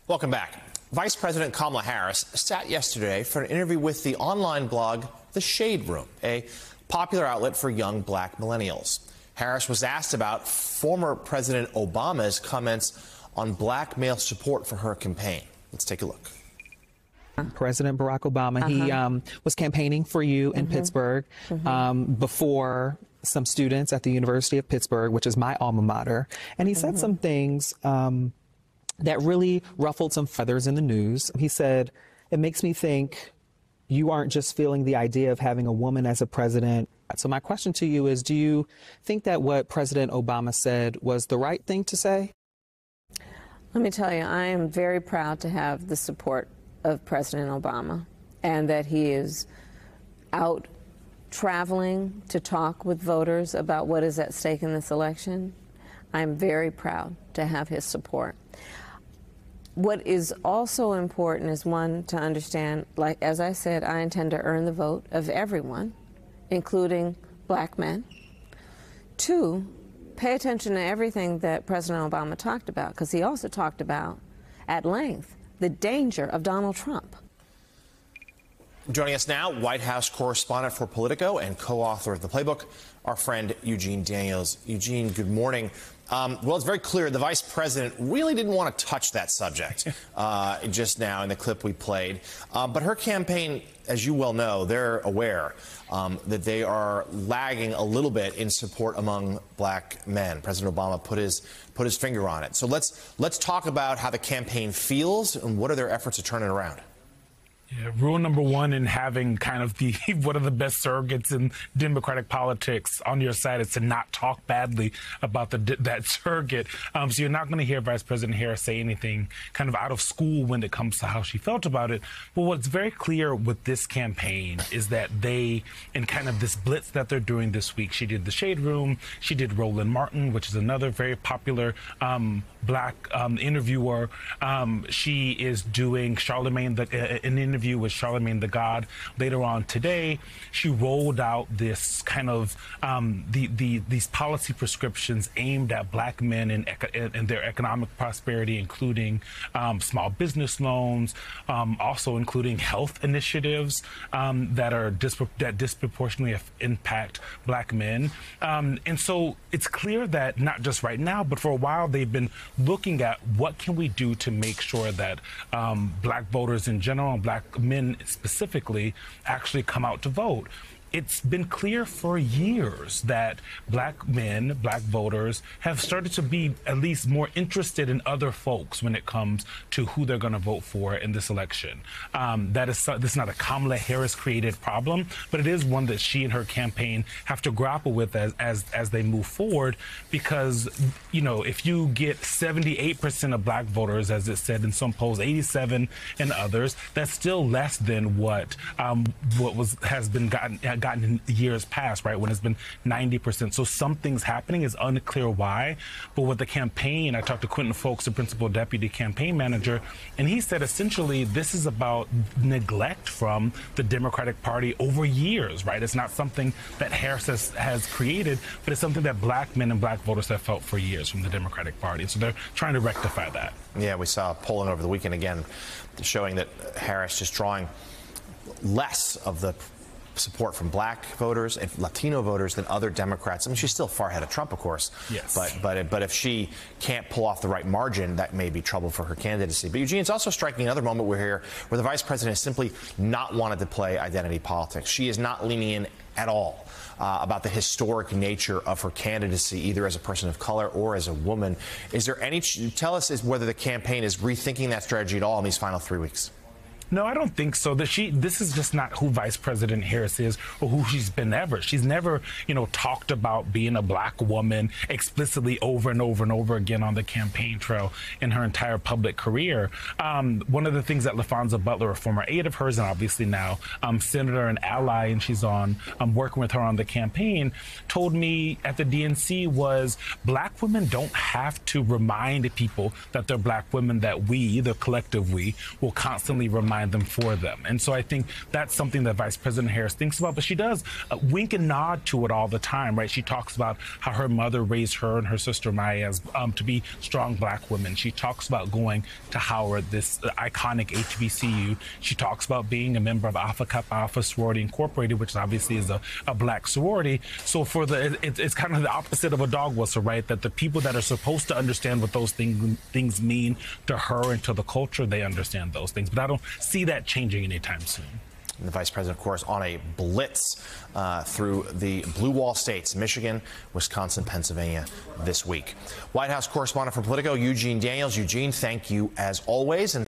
Welcome back. Vice President Kamala Harris sat yesterday for an interview with the online blog The Shade Room, a popular outlet for young black millennials. Harris was asked about former President Obama's comments on black male support for her campaign. Let's take a look. President Barack Obama, he was campaigning for you in Pittsburgh before some students at the University of Pittsburgh, which is my alma mater, and he said some things that really ruffled some feathers in the news. He said, "It makes me think you aren't just feeling the idea of having a woman as a president." So my question to you is, do you think that what President Obama said was the right thing to say? Let me tell you, I am very proud to have the support of President Obama, and that he is out traveling to talk with voters about what is at stake in this election. I'm very proud to have his support. What is also important is, one, to understand, like as I said, I intend to earn the vote of everyone, including black men. Two, pay attention to everything that President Obama talked about, because he also talked about, at length, the danger of Donald Trump. Joining us now, White House correspondent for Politico and co-author of The Playbook, our friend Eugene Daniels. Eugene, good morning. Well, it's very clear the vice president really didn't want to touch that subject just now in the clip we played. But her campaign, as you well know, they're aware that they are lagging a little bit in support among black men. President Obama put his finger on it. So let's talk about how the campaign feels and what are their efforts to turn it around. Yeah, rule number one in having kind of the one of the best surrogates in Democratic politics on your side is to not talk badly about that surrogate. So you're not going to hear Vice President Harris say anything kind of out of school when it comes to how she felt about it. But what's very clear with this campaign is that they, in kind of this blitz that they're doing this week, she did The Shade Room, she did Roland Martin, which is another very popular black interviewer. She is doing Charlemagne, an interview with Charlemagne the God later on today. She rolled out this kind of these policy prescriptions aimed at black men and their economic prosperity, including small business loans, also including health initiatives that disproportionately impact black men. And so it's clear that not just right now, but for a while they've been looking at what can we do to make sure that black voters in general and black men specifically actually come out to vote. It's been clear for years that black men, black voters, have started to be at least more interested in other folks when it comes to who they're going to vote for in this election. This is not a Kamala Harris created problem, but it is one that she and her campaign have to grapple with as they move forward, because, you know, if you get 78% of black voters, as it said in some polls, 87 in others, that's still less than what has been gotten in years past, right, when it's been 90%. So something's happening. It's unclear why. But with the campaign, I talked to Quentin Folks, the principal deputy campaign manager, and he said essentially this is about neglect from the Democratic Party over years, right? It's not something that Harris has created, but it's something that black men and black voters have felt for years from the Democratic Party. So they're trying to rectify that. Yeah, we saw polling over the weekend again showing that Harris is drawing less of the support from black voters and Latino voters than other Democrats. I mean, she's still far ahead of Trump, of course. Yes. But if she can't pull off the right margin, that may be trouble for her candidacy. But Eugene, it's also striking another moment we're here where the vice president has simply not wanted to play identity politics. She is not leaning in at all about the historic nature of her candidacy, either as a person of color or as a woman. Is there any, tell us whether the campaign is rethinking that strategy at all in these final 3 weeks? No, I don't think so. This is just not who Vice President Harris is or who she's been ever. She's never, talked about being a black woman explicitly over and over and over again on the campaign trail in her entire public career. One of the things that LaFonza Butler, a former aide of hers and obviously now senator and ally, and she's working with her on the campaign, told me at the DNC was black women don't have to remind people that they're black women, that we, the collective we, will constantly remind underline them for them. And so I think that's something that Vice President Harris thinks about, but she does wink and nod to it all the time, right? She talks about how her mother raised her and her sister Maya as, to be strong Black women. She talks about going to Howard, this iconic HBCU. She talks about being a member of Alpha Kappa Alpha Sorority Incorporated, which obviously is a Black sorority. So it's kind of the opposite of a dog whistle, right? That the people that are supposed to understand what those things mean to her and to the culture, they understand those things. But I don't see that changing anytime soon. And the vice president, of course, on a blitz through the blue wall states, Michigan, Wisconsin, Pennsylvania this week. White House correspondent for Politico, Eugene Daniels. Eugene, thank you as always. And